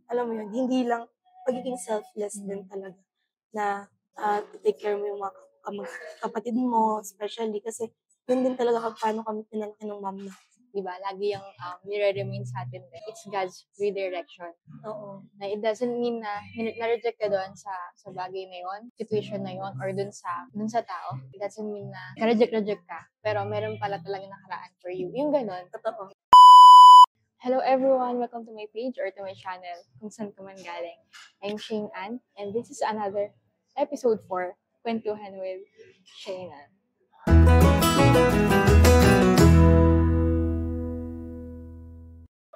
alam mo yun, hindi lang pagiging selfless din talaga na, to take care mo yung mga kapatid mo especially kasi yun din talaga kung paano kami pinalaki ng mom namin. 'Di ba? Lagi yung nire-remind sa atin din. It's God's redirection. Oo. Na it doesn't mean na na-reject ka doon sa bagay na yon, situation na yon, or dun sa tao. It doesn't mean na ka-reject ka. Pero meron pala talaga nakaraan for you. Yung ganon. Totoo. Hello everyone! Welcome to my page or to my channel, kung saan ka man galing. I'm Shane Ann, and this is another episode for Kwentuhan with Shane Ann.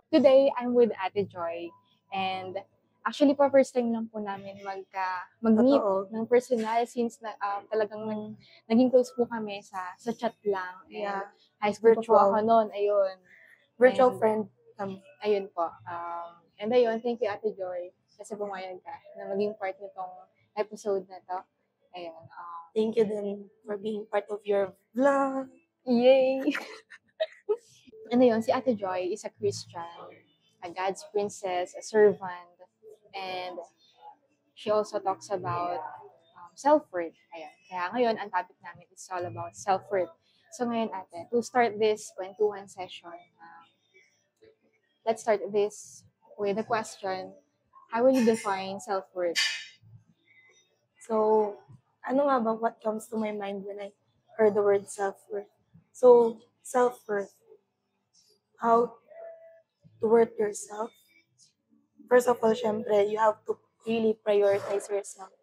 Today, I'm with Ate Joy, and actually po first time lang po namin mag-meet Totoo. ng personal since talagang naging close po kami sa chat lang. And Yeah. high school po Virtual. ako noon, ayun. Virtual And, friend. Ayun po. And ayun, thank you Ate Joy kasi pumayag ka na maging part nitong episode na to. Ayun. Thank you din for being part of your vlog. Yay! And ayun, si Ate Joy is a Christian, a God's princess, a servant, and she also talks about self-worth. Ayan. Kaya ngayon, ang topic namin is all about self-worth. So ngayon, Ate, to start this kwentuhan session, let's start this with a question. How will you define self-worth? So, ano nga ba what comes to my mind when I heard the word self-worth? So, self-worth. How to worth yourself? First of all, syempre, you have to really prioritize yourself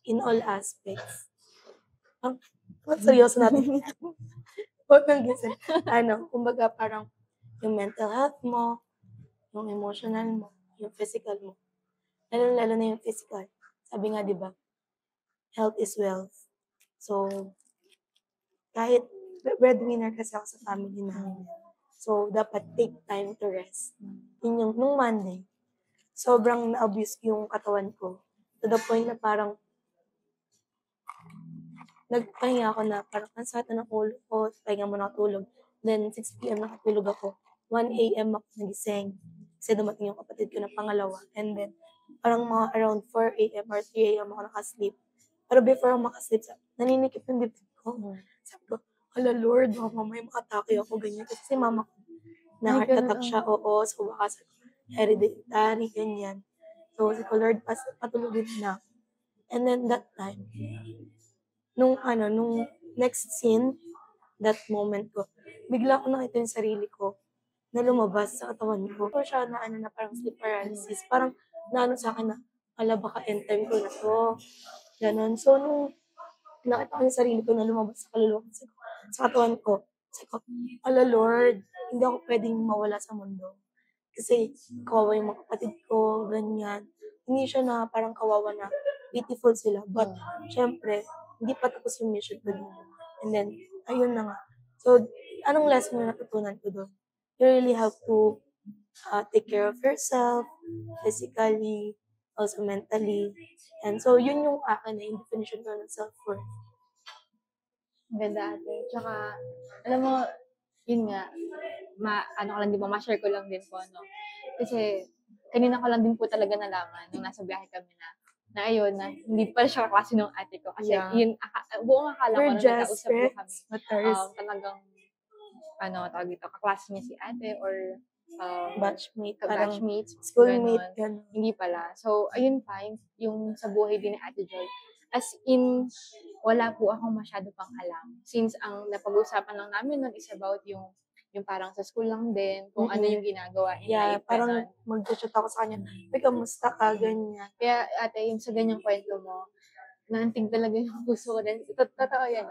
in all aspects. Seryoso natin. Huwag kang gising. Kumbaga parang yung mental health mo, yung emotional mo, yung physical mo. Lalo na yung physical. Sabi nga, di ba, health is wealth. So, kahit breadwinner kasi ako sa family namin. So, dapat take time to rest. Yun yung, nung Monday, sobrang na-abuse yung katawan ko. To the point na parang, nagpahinga ako na parang ang sakit na ng ulo ko, pahinga muna ako tulog. Then, 6 p.m. nakatulog ako. 1 a.m. ako nagising. Kasi dumating yung kapatid ko na pangalawa. And then, parang mga around 4 a.m. or 3 a.m. ako nakasleep. Pero before ako makasleep, naninikip yung dibdib ko. Sabi ko, hala Lord, baka mamaya makatake ako, ganyan. Kasi si mama ko, na heart attack siya, oo. So, baka sa hereditary, ganyan. So, si ko, Lord, patulogin na. And then, that time, nung next scene, that moment ko, bigla ko nakita yung sarili ko na lumabas sa katawan ko. So, siya na parang sleep paralysis. Parang naano sa akin na, ala baka end time ko na to. Ganon. So, nung nakita ko yung sarili ko na lumabas sa kaluluwa ko, sa katawan ko, sabi ko, ala Lord, hindi ako pwedeng mawala sa mundo. Kasi kawawa yung mga kapatid ko, ganyan. Hindi siya na parang kawawa na beautiful sila. But, syempre, hindi pa tapos yung mission ko dito. And then, ayun na nga. So, anong lesson na natutunan ko doon? You really have to take care of yourself, physically, also mentally. And so, yun yung akin na yung definition ko ng self-worth. Ganda Ate. Tsaka, alam mo, yun nga, ma-share ko lang din po, no? Kasi, kanina ko lang din po talaga nalaman nung nasa biyahe kami na ayun, na hindi pala siya kaklase ng ate ko. Kasi yun, buong akala ko nung nagkausap po kami, talagang, tawag dito, kaklase niya si ate or batchmate, schoolmate, ganun. Hindi pala. So, ayun pa, yung sa buhay din ni Ate Joy. As in, wala po akong masyado pang alam. Since ang napag-usapan lang namin nun is about yung parang sa school lang din, kung ano yung ginagawa in life. Parang mag-chat ako sa kanya, may kamusta ka, ganyan. Kaya ate, yung sa ganyang kwento mo, naantig talaga yung puso ko din. Totoo yan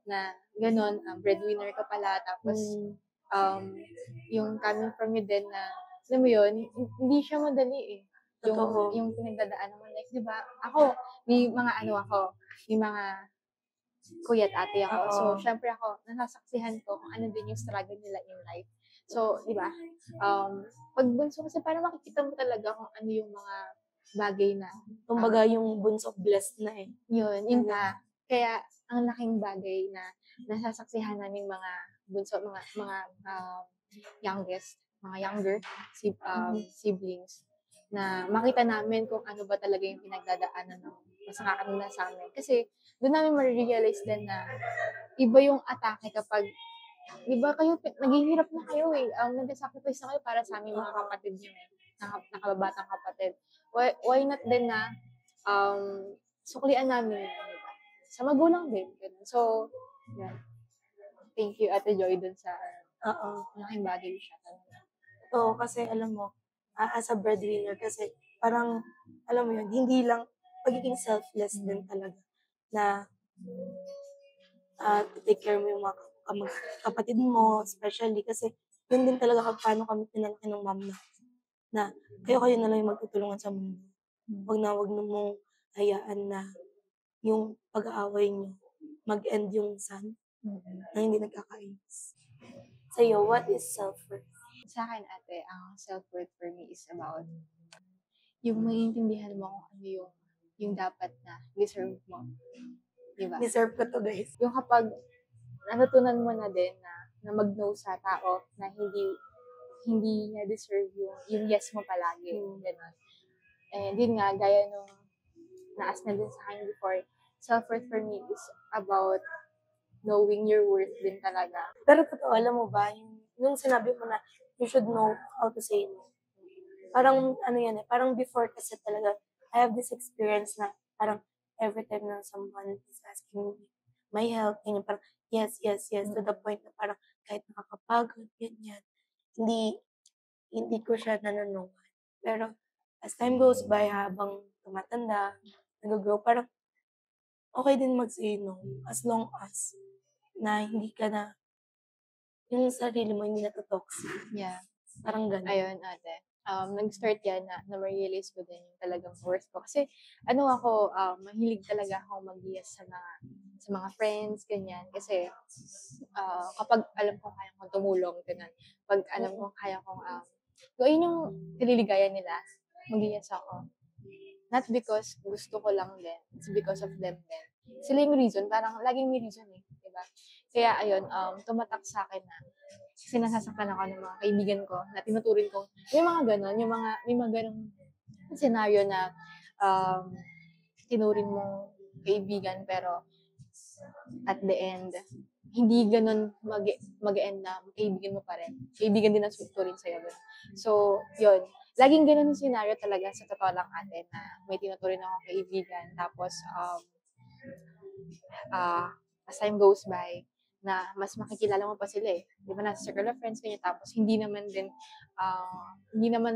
na gano'n, breadwinner ka pala, tapos yung coming from you din na, alam mo yun, hindi siya madali eh. Yung pinagdadaan naman, like, di ba, ako, may mga kuya at ate ako. So, syempre ako, nasasaksihan ko kung ano din yung struggle nila in life. So, di ba, pag bunso kasi parang makikita mo talaga kung ano yung mga bagay na. Kumbaga yung bunso blessed na eh. Yun ka. Kaya, ang laking bagay na nasasaksihan namin mga bunso, mga youngest, mga younger siblings. na makita namin kung ano ba talaga yung pinagdadaanan ng mas nakakatanda sa amin. Kasi doon namin ma-realize din na iba yung atake kapag, di ba kayo, naghihirap na kayo eh. Nag-sacrifice na kayo para sa aming mga kapatid nyo eh. Nakababatang kapatid. Why not din na suklian namin yun, di ba? Sa magulang din. Ganun. So, yeah. Thank you, Ate Joy, dun sa Oo. malaking bagay siya talaga. Oo, kasi alam mo, as a breadwinner kasi parang, alam mo yun, hindi lang pagiging selfless din talaga na take care mo yung mga kapatid mo, especially kasi yun din talaga kung paano kami pinalaki ng mom na kayo na lang yung magtutulungan sa mundo. Wag na mong hayaan na yung pag-aaway niyo mag-end yung sun na hindi nagkakainis. Sa'yo, what is self-worth? Sa akin, ate, ang self-worth for me is about yung maiintindihan mo kung ano yung dapat na deserve mo. Diba? Deserve ko to, guys. Yung kapag natutunan mo na din na mag-no sa tao na hindi niya deserve yung yes mo palagi. Ganun. And yun nga, gaya nung naas na din sa akin before, self-worth for me is about knowing your worth din talaga. Pero totoo, alam mo ba, yung sinabi mo na you should know how to say no. Parang ano yan eh, parang before kasi talaga, I have this experience na parang every time na someone is asking me my help, ganyan, parang yes, to the point na parang kahit nakakapagod, ganyan, hindi ko siya nanonood. Pero as time goes by, habang tumatanda, nag-grow, parang okay din mag-say no as long as na hindi ka na, yung sarili mo hindi na-toxic. Yeah. Parang ganun. Ayun, ate. Nag-start yan na ma-realize ko din yung talagang worth ko. Kasi, ako, mahilig talaga ako mag-yes sa mga friends, ganyan. Kasi, kapag alam kong kaya kong tumulong, ganun. Pag alam kong kaya kong, gawin yung nililigaya nila, mag-yes ako. Not because gusto ko lang din. It's because of them din. Sila yung reason. Parang laging may reason eh. Diba? Kaya, ayun, tumatak sa akin na kasi nasasaktan ako ng mga kaibigan ko na tinuturing ko. May mga ganon, may mga ganong scenario na tinuring mo kaibigan pero at the end, hindi ganon mag-end na kaibigan mo pa rin. Kaibigan din ang tuturing sa'yo. So, yun. Laging ganon yung scenario talaga sa totoo lang, ate, na may tinuturing ako kaibigan. Tapos, as time goes by, na mas makikilala mo pa sila eh. Di ba, nasa circle of friends kanya, tapos hindi naman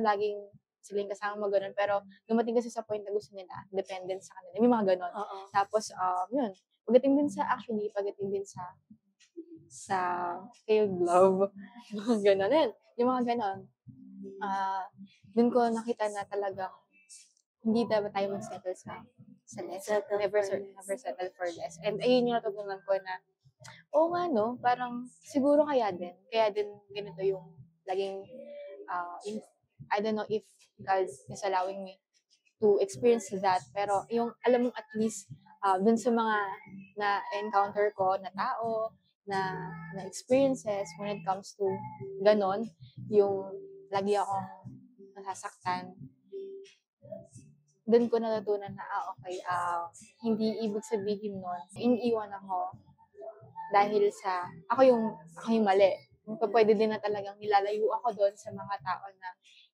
laging sila yung kasama mo ganun, pero dumating kasi sa point na gusto nila, dependent sa kanila. May mga ganun. Tapos, yun, pagdating din sa failed love, mga ganun. Yung mga ganun, dun ko nakita na talagang hindi dapat tayo mag-settle sa less. Never settle for less. And ayun yung natutunan ko na, oo nga no, parang siguro kaya din ganito yung laging, I don't know if God is allowing me to experience that, pero yung alam mo at least, dun sa mga na-encounter ko na tao, na experiences when it comes to ganon, yung lagi akong nasasaktan, dun ko natutunan na, okay, hindi ibig sabihin nun, iniiwan ako dahil sa, ako yung mali. Pwede din na talagang nilalayo ako doon sa mga tao na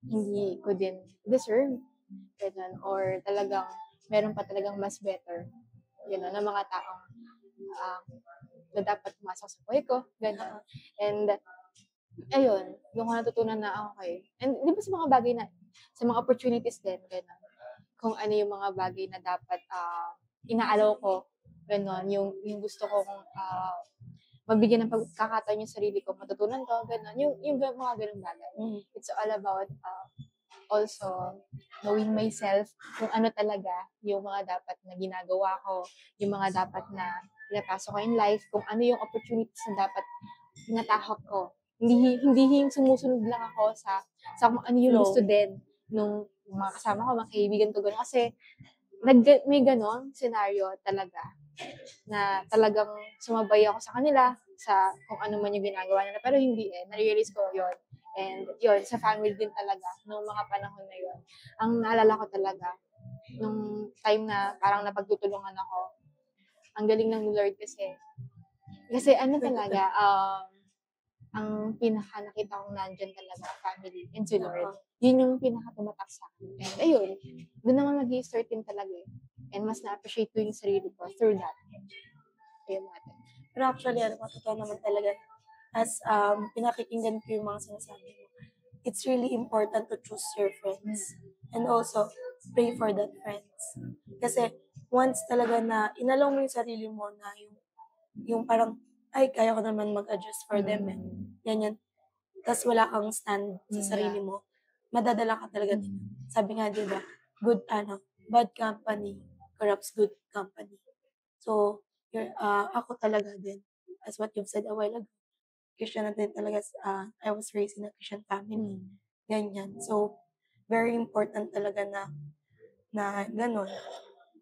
hindi ko din deserve. Ganun. Or talagang, meron pa talagang mas better. Ganun, na mga taong na dapat pumasok sa buhay ko. Ganun. And, ayun, doon ko natutunan na, okay. And di ba sa mga bagay na, sa mga opportunities din, ganun. Kung ano yung mga bagay na dapat inaalaw ko, gano'n, yung gusto kong mabigyan ng pagkakataon yung sarili ko, matutunan ko, gano'n, yung mga ganun bagay. It's all about also knowing myself, kung ano talaga yung mga dapat na ginagawa ko, yung mga dapat na pinapasok ko in life, kung ano yung opportunities na dapat tinatahak ko. Hindi yung sumusunod lang ako sa kung ano yung gusto din nung mga kasama ko, mga kaibigan ko, gano'n. Kasi may ganon scenario talaga na talagang sumabay ako sa kanila sa kung ano man yung ginagawa nila, pero hindi na-realize ko yon. And yun, sa family din talaga, noong mga panahon na yun, ang naalala ko talaga, nung time na parang napagtutulungan ako, ang galing ng Lord kasi ano talaga, ang pinaka nakita kong nandiyan talaga family and si Lord. Oo. Yun yung pinaka tumatak sa'kin. And ayun, dun naman nag-i-start din talaga eh. And mas na-appreciate ko yung sarili ko through that. Ayun natin. Pero actually, totoo naman talaga. As pinakikinggan ko yung mga sinasabi mo, it's really important to choose your friends. And also, pray for that friends. Kasi once talaga na inalaw mo yung sarili mo na yung parang, ay, kaya ko naman mag-adjust for them eh. Ganyan. Tapos wala kang stand sa sarili mo, madadala ka talaga din. Sabi nga, di ba, bad company corrupts good company. So, ako talaga din, as what you've said a while ago, Christian na din talaga, I was raised in a Christian family. Ganyan. So, very important talaga na gano'n,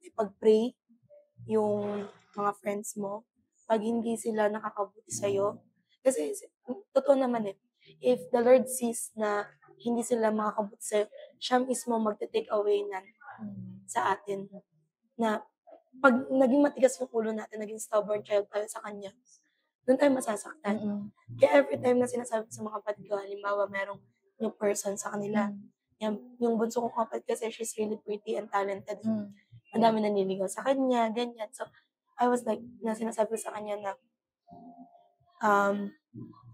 ipag-pray yung mga friends mo. Pag hindi sila nakakabuti sa'yo, kasi totoo naman eh, if the Lord sees na hindi sila makakabuti sa'yo, siya mismo magte-take away sa atin. Na pag naging matigas yung ulo natin, naging stubborn child tayo sa kanya, doon tayo masasaktan. Kaya every time na sinasabi ko sa mga kapatid ko, halimbawa merong new person sa kanila, yung bunso kong kapatid kasi she's really pretty and talented. Ang dami naniligaw sa kanya, ganyan. So, I was like, sinasabi ko sa kanya na,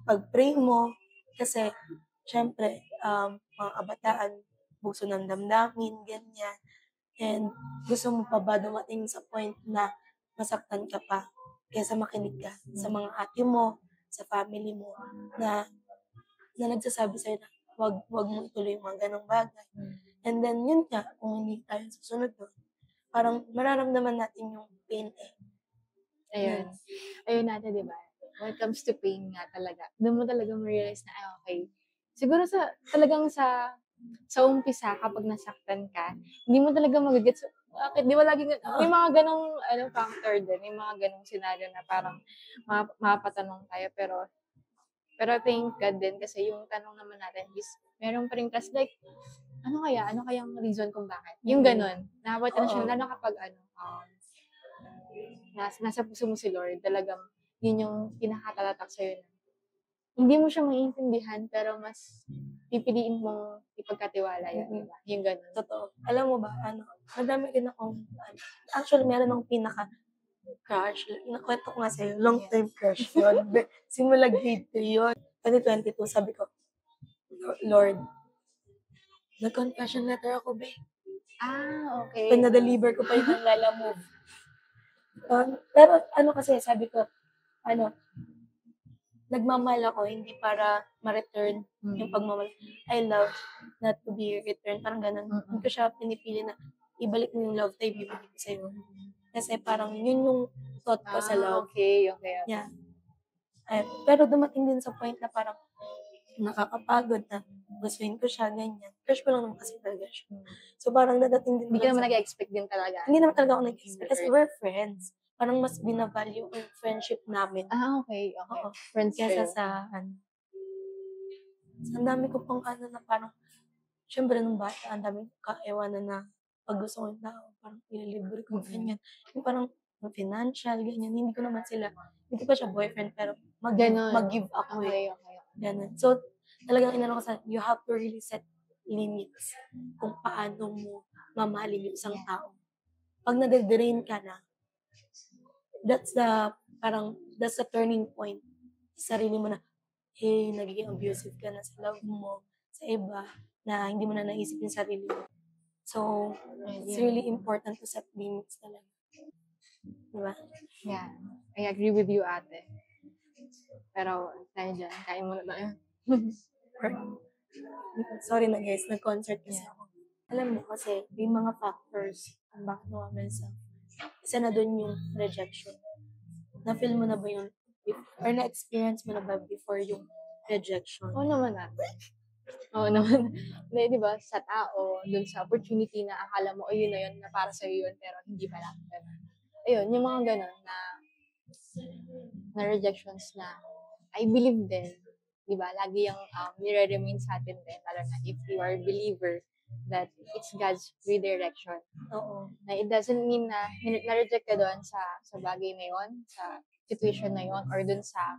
pag-pray mo, kasi, syempre, mga kabataan, bugso ng damdamin, ganyan. And gusto mo pa ba dumating sa point na masaktan ka pa kaysa makinig ka sa mga ate mo, sa family mo, na nagsasabi sa'yo na wag mo ituloy yung mga ganong bagay. And then, yun nga, kung hindi tayo susunod doon, parang mararamdaman natin yung pain eh. Ayun. Ayun natin, di ba? When it comes to pain nga talaga, doon mo talaga ma-realize na, okay. Siguro talagang sa umpisa, kapag nasaktan ka, hindi mo talaga magagets, bakit, di ba lagi, may mga ganong, factor din, may mga ganong scenario na parang, mapatanong tayo, pero thank God din, kasi yung tanong naman natin is, meron pa rin trust, like, ano kayang reason kung bakit? Yung ganon, nakapatan siya, lalo kapag, nasa puso mo si Lord, talagang, yun yung pinakatalatak sa'yo na, hindi mo siya maiintindihan, pero mas pipiliin mong ipagkatiwala yun, diba? Yung ganun. Totoo. Alam mo ba, madami din akong, actually, meron akong pinaka-crush. Nakwento ko nga sa'yo, long-term crush yun. Simula grade 3 yun. 2022, sabi ko, Lord, nag-confession letter ako, babe. Okay. Pinadeliver ko pa yun ng Lala Move. Pero kasi, sabi ko, nagmamahal ako, hindi para ma-return yung pagmamahal. I love not to be returned. Parang ganun. Hindi ko siya pinipili na ibalik mo yung love tayo, bibigay ko sa'yo. Kasi parang yun yung thought ko sa love. Okay. Yeah. Pero dumating din sa point na parang nakakapagod na gustuin ko siya, ganyan. Crush ko lang naman kasi talaga siya. So parang dadating din. Hindi ka naman nag-expect din talaga. Hindi naman talaga ako nag-expect. Kasi we're friends. Parang mas binavalue yung friendship namin. Okay. Oo. Friends Kesa kayo. sa ang dami ko pang na parang, syempre nung bata, ang dami kaiwanan na pag gusto ko yung tao, parang ililibre ko, ganyan. Yung parang financial, ganyan. Hindi ko pa siya boyfriend, pero mag-give ako Okay. Ganun. So, talagang inano ko you have to really set limits kung paano mo mamahalin yung isang tao. Pag nade-drain ka na, that's the turning point sa sarili mo na, hey, nagiging abusive ka na sa love mo, sa iba, na hindi mo na naisip yung sarili mo. So, it's really important to set limits talaga. Diba? Yeah. I agree with you, ate. Pero, tayo dyan, kain muna tayo. Sorry na guys, nag-concert kasi ako. Alam mo kasi, may mga factors kung bakit nawawalan sa isa na dun yung rejection. Na-feel mo na ba yun? Or na-experience mo na ba before yung rejection? Oo naman natin. Oo naman. Di ba, sa tao, dun sa opportunity na akala mo, yun na yun, na para sa'yo yun, pero hindi pala. Ayun, yung mga ganun na rejections na I believe din, di ba, lagi yung nire-remain sa atin din, lalo na if you are a believer, that it's God's redirection. Oo. Na it doesn't mean na na-reject ka doon sa bagay na yon, sa situation na yon, or dun sa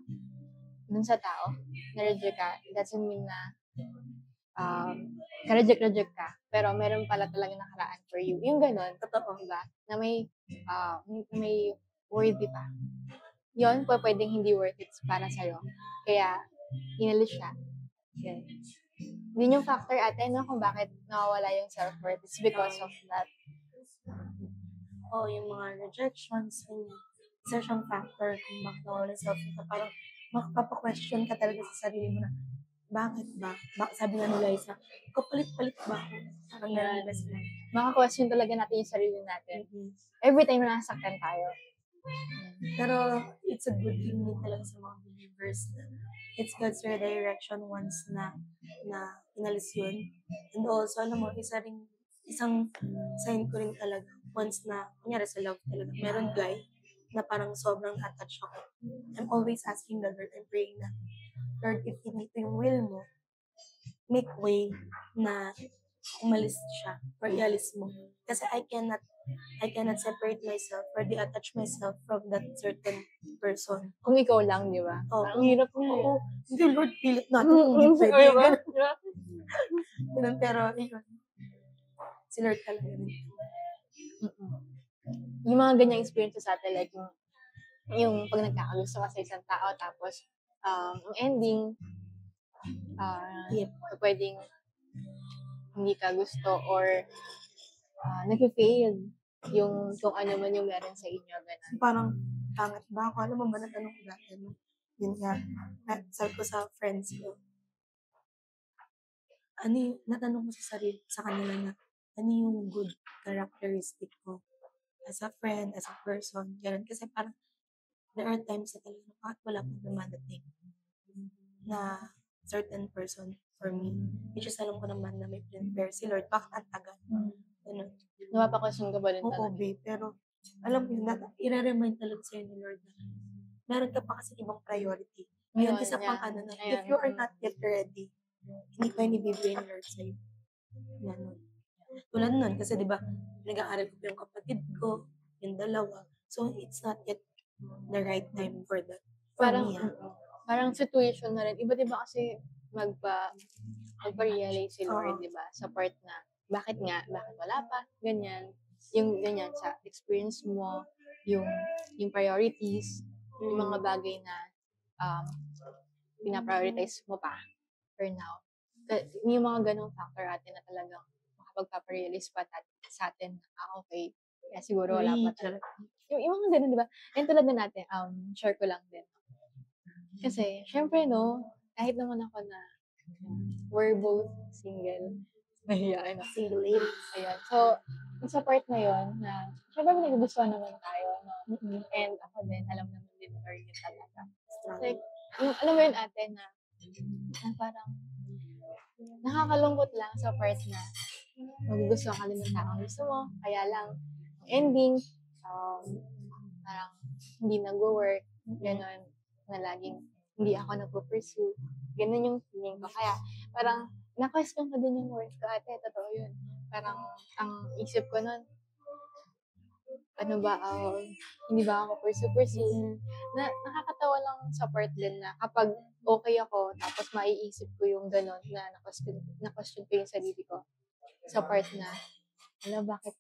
tao, na-reject ka. It doesn't mean na ka-reject ka. Pero meron pala talaga nakaraan for you. Yung ganon, Totoo. diba? Na may worthy pa. Yun, pwedeng hindi worth it para sa'yo. Kaya, inalis siya. Yun. Yun yung factor ate, no, kung bakit nawawala yung self-worth. It's because of that. Oo, yung mga rejections, ganyan. Isa siyang factor kung bakit nawawala yung self-worth. Parang makapapa-question ka talaga sa sarili mo na, bakit ba? Sabi nga nila isa, kapalit-palit ba ako? Parang ganun ba sila? Maka-question talaga natin yung sarili natin. Every time na nasaktan tayo. Pero it's a good thing din talaga sa mga believers na it's God's redirection once na inalis yun. And also, alam mo, isang sign ko rin talaga once na, kunyari sa love talaga, meron guy na parang sobrang attached ako. I'm always asking the Lord, I'm praying na, Lord, if hindi ito yung will mo, make way na umalis siya or ialis mo. Kasi I cannot separate myself or de-attach myself from that certain person. Kung ikaw lang, di ba? Ang hirap nga eh. Oo. Hindi, Lord, pilit natin kung hindi pwede. Ganun, pero, yun. Si Lord talaga rin. Yung mga ganyang experiences sa atin, like yung pag nagkakagusto ka sa isang tao, tapos, ang ending, pwedeng hindi ka gusto or nag-fail yung kung ano man yung meron sa inyo. Ganun. Parang, pangit ba ako? Alam mo ba, natanong ko dati, no? Yun nga, sabi ko sa friends ko, natanong ko sa kanila na, ano yung good characteristic ko as a friend, as a person, gano'n. Kasi parang, there are times na talaga, bakit wala pa dumadating na certain person for me. Which is, alam ko naman na may prepare si Lord, bakit ang tagal? Ganun. Napapakasyon ka ba rin Oo, talaga? babe, pero alam mo yun, i-remind talaga sa'yo ni Lord na meron ka pa kasi ibang priority. Ngayon, isa pang ano na, if you are not yet ready, hindi pa yun ibibigay ni Lord sa'yo. Ganun. Tulad nun, kasi di ba, nag-aaral ko pa yung kapatid ko, yung dalawa. So, it's not yet the right time for that. For Parang, me, parang situation na rin. Iba diba kasi magpa-realize si Lord, di ba? Sa part na, bakit wala pa? Ganyan. Yung ganyan, sa experience mo, yung priorities, yung mga bagay na pinaprioritize mo pa for now. Yung mga ganong factor atin na talagang makapagpaparealize pa sa atin, okay, kaya siguro wala pa talaga. Yung mga ganun, di ba? And tulad na natin, share ko lang din. Kasi, syempre, no, kahit naman ako na we're both single. Ayan. Single ladies. Ayan. So, sa part na yon na, syempre may nagugustuhan naman tayo, no? And ako din, alam naman din Lord yun talaga. Like, alam mo yun ate na parang nakakalungkot lang sa part na magugustuhan ka din ng tao gusto mo, kaya lang, ending, parang hindi nag-work, gano'n, na laging hindi ako nagpo-pursue. Ganun yung feeling ko. Kaya, parang, na-question ko din yung worth ko, ate, totoo yun. Parang, ang isip ko nun, ano ba, hindi ba ako pursue? Nakakatawa lang sa part din na kapag okay ako, tapos maiisip ko yung gano'n na na-question ko yung sarili ko sa part na, bakit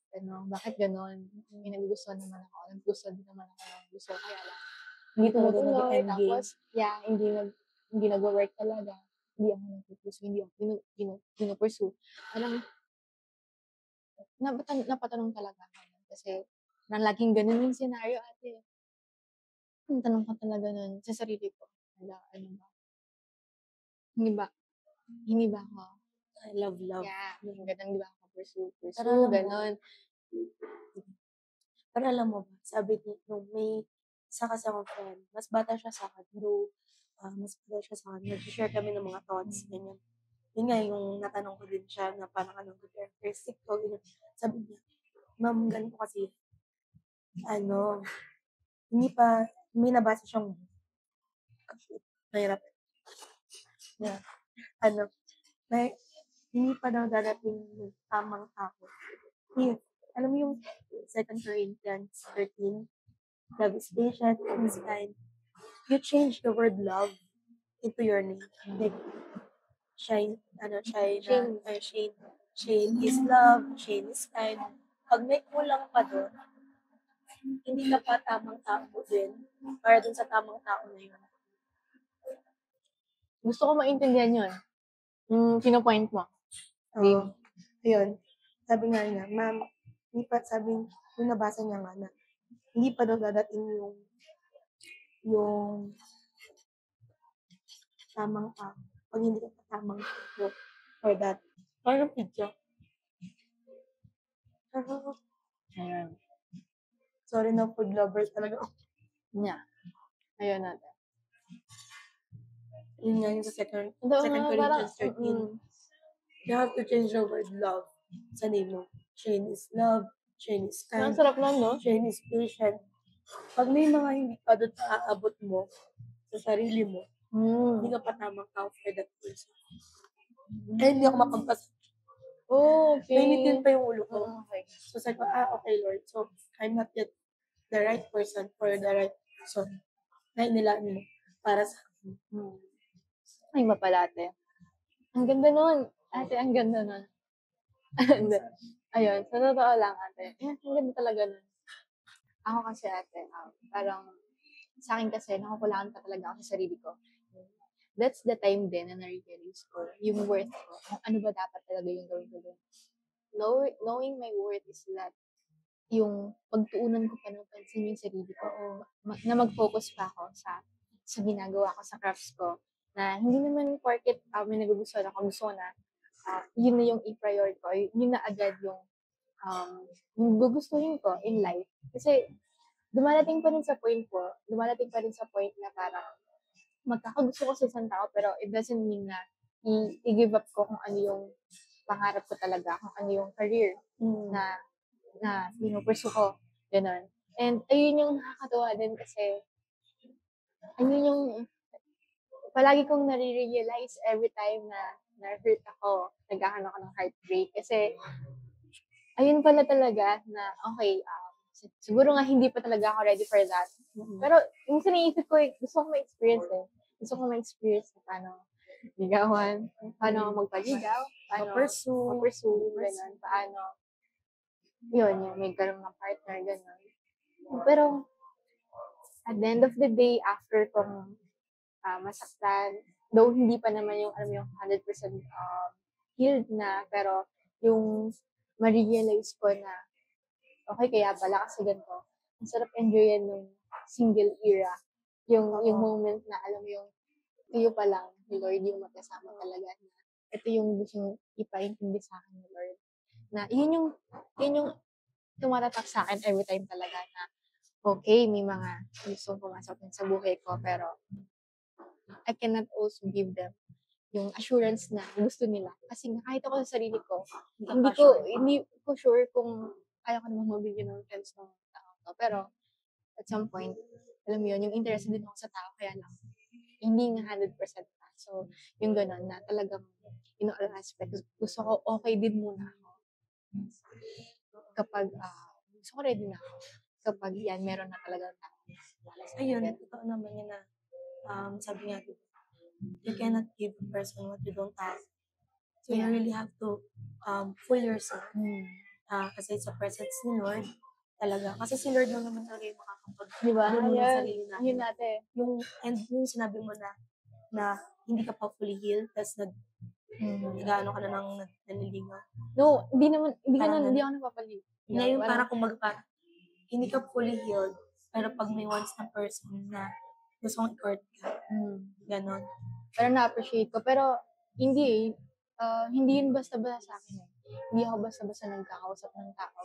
gano'n? May nagugustuhan naman ako, nagugustuhan din naman ako ng gusto, kaya lang, hindi tumutuloy, tapos, hindi nag-work talaga, hindi ako nag-pursue, hindi ako pinupursue. Parang, napatanong talaga ako. Kasi, parang laging ganun yung scenario, ate. Tanong ko talaga nun sa sarili ko, ano ba? Hindi ba ako? Love. Yeah, ganun, di ba ako pursue, ganun. Pero alam mo ba, sabi nung may isa kasi akong friend, mas bata siya sa akin, mas bata siya sa akin, nag-share kami ng mga thoughts, ganyan. Yun nga, yung natanong ko din siya na parang anong good characteristic ko, ganyan. Sabi niya, ma'am, ganito kasi, may nabasa siyang, mahirap, hindi pa daw darating yung tamang tao. If, alam mo yung 2 Corinthians 13, love is patient, love is kind. You change the word love into your name. Like, Shane is love, Shane is kind. Pag may kulang pa doon, hindi ka pa tamang tao din para dun sa tamang tao na yun. Gusto ko maintindihan yun. Yung pinopoint mo. Oo. Ayun. Sabi nga niya, ma'am, hindi pa, sabi, yung nabasa niya nga na, hindi pa daw dadating yung tamang tao. Pag hindi ka pa tamang tao for that. Parang picture. Ayun. Sorry na, food lover talaga. Yeah. Ayun natin. Yun nga yung sa second Parang, Corinthians 13. You have to change the word love sa name mo. Shane is love, Shane is ang kind, sarap nun, no? Shane is patient. Pag may mga hindi pa doon aabot mo sa sarili mo, hindi ka pa tamang tao for that person. Eh, hindi ako mapagpas. Okay. Nainitin pa yung ulo ko. Okay. So, sabi ko, okay, Lord. So, I'm not yet the right person for the right person na inilaan mo para sa akin. Ay, mapalate. Ang ganda nun. Ate, ang ganda nun. Ayun, sa totoo lang, ate. Ang ganda talaga nun. Ako kasi, ate, parang, sa akin kasi, nakakulangan pa talaga ako sa sarili ko. That's the time din na na-realize ko yung worth ko. Kung ano ba dapat talaga yung gawin ko doon. Knowing my worth is that yung pagtuunan ko pa ng pansin yung sarili ko o na mag-focus pa ako sa ginagawa ko sa crafts ko na hindi naman porket may nagugustuhan ako, gusto na yun na yung i-priority ko, yun na agad yung gugustuhin ko in life. Kasi dumarating pa rin sa point na parang magkakagusto ko sa isang tao pero it doesn't mean na i-give up ko kung ano yung pangarap ko talaga, kung ano yung career na pinupursue ko. Ganun. And ayun yung nakakatawa din kasi ayun yung palagi kong nare-realize every time na na-hurt ako, nagkakaroon ako ng heartbreak. Kasi ayun pala talaga na okay, siguro nga hindi pa talaga ako ready for that. Pero yung siniisip ko, gusto ko ma-experience eh. Gusto ko ma-experience na paano ligawan, paano magpaligaw, paano pursue, gano'n, paano yun, yung may karoon ng partner, gano'n. Pero, at the end of the day, after kong masaktan, though hindi pa naman yung, alam mo yung 100% healed na, pero yung ma-realize ko na, okay, kaya pala kasi ganito. Ang sarap enjoyin yung single era. Yung moment na, alam mo yung, kayo pa lang, ni Lord yung magkasama talaga. Na, ito yung gusto ipaintindi sa akin ni Lord. Na, yun yung tumatatak sa akin every time talaga na, okay, may mga gustong pumasok din sa buhay ko, pero I cannot also give them yung assurance na gusto nila. Kasi nga, kahit ako sa sarili ko, hindi ko sure kung kaya ko naman mabigyan ng chance ng tao to. Pero, at some point, alam mo yun, yung interest din ako sa tao, kaya lang, hindi nga 100% pa. So, yung gano'n na talagang, in all aspects, gusto ko okay din muna ako. Kapag, gusto ko ready na ako. Kapag yan, meron na talaga tao. Ayun, totoo naman yun na, sabi nga dito, you cannot give a person what you don't have. So, you really have to fool yourself. Kasi sa presence ni Lord, talaga. Kasi si Lord lang naman talaga yung Diba? makakapag-ano ng sarili natin. Yun natin. Yung sinabi mo na hindi ka pa fully healed, tapos nag-ano ka na ng naniligaw. No, hindi ako napapaligaw. Ngayon, parang kumbaga, hindi ka fully healed, pero pag may once na person na gusto kong i-court ka, ganon. Pero na-appreciate ko. Pero, hindi yun basta-basta sa akin eh. Hindi ako basta-basta nagkakausap ng tao,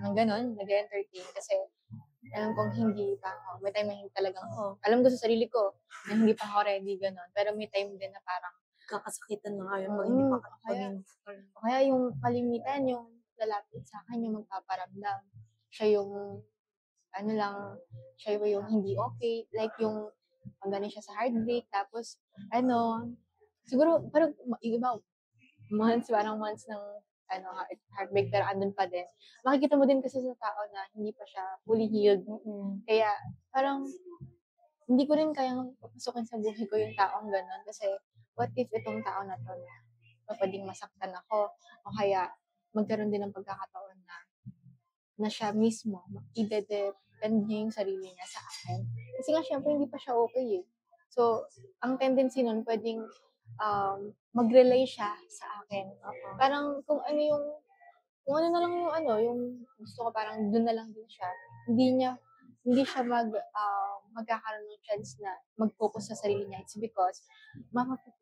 ng ganon, nag-entertain. Kasi, alam kong hindi pa ako. May time na hindi talagang, alam ko sa sarili ko, na hindi pa ako ready, ganon. Pero may time din na parang, kakasakitan na ngayon pag hindi pa kaya yung kalimitan, yung lalapit sa akin, yung magpaparamdam. Siya yung, siya yung hindi okay. Like yung, pag galing siya sa heartbreak, tapos, siguro, parang, iba, months ng heartbreak pero andun pa din. Makikita mo din kasi sa tao na hindi pa siya fully healed. Kaya parang hindi ko rin kayang papasukin sa buhay ko yung taong gano'n kasi what if itong tao na 'to na puwedeng masaktan ako o kaya magkaroon din ng pagkakataon na siya mismo ide-depend niya yung sarili niya sa akin. Kasi nga siyempre hindi pa siya okay, eh. So, ang tendency nun puwedeng, mag-rely siya sa akin. Parang kung ano na lang yung yung gusto ko parang dun na lang din siya. Hindi siya magkakaroon ng chance na mag-focus sa sarili niya. It's because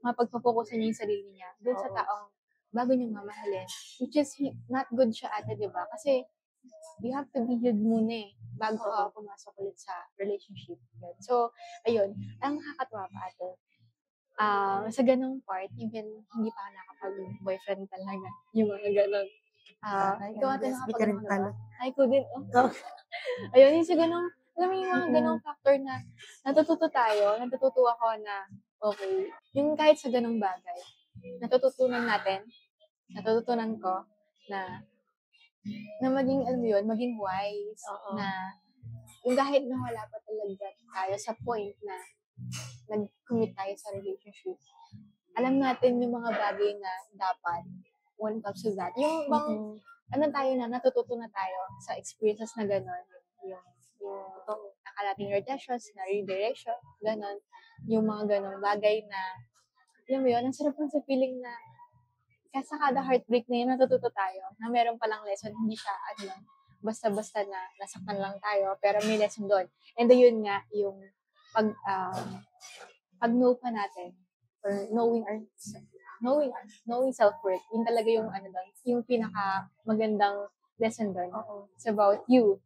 mapagfo-focusan niya yung sarili niya dun sa taong bago niyang mamahalin. Which is not good siya ate, 'di ba? Kasi you have to be healed muna, bago ka pumasok ulit sa relationship. So, ayun. Ang nakakatuwa pa ate, sa ganung part, even hindi pa ako nakapag-boyfriend talaga, yung mga ganon. Ikaw ate Lesbi ka rin pala. Ay, ko din. Ayun, yung sa ganung, alam mo yung mga ganung factor na natututo ako na, okay, yung kahit sa ganung bagay, natututunan ko na maging, alam mo yun, maging wise, na yung kahit na wala pa talaga tayo sa point na nag-commit tayo sa relationship, alam natin yung mga bagay na dapat when it comes to that. Yung bang, natututo na tayo sa experiences na gano'n. Yung nakalating rotations, na redirection, gano'n. Yung mga gano'ng bagay na, alam mo yun, ang sarap ng sa feeling na sa kada heartbreak na yun, natututo tayo na meron palang lesson, hindi siya, basta-basta na nasaktan lang tayo, pero may lesson doon. And yun nga, yung pag-know pa natin, or knowing self-worth, yun talaga yung doon, yung pinaka magandang lesson doon. It's about you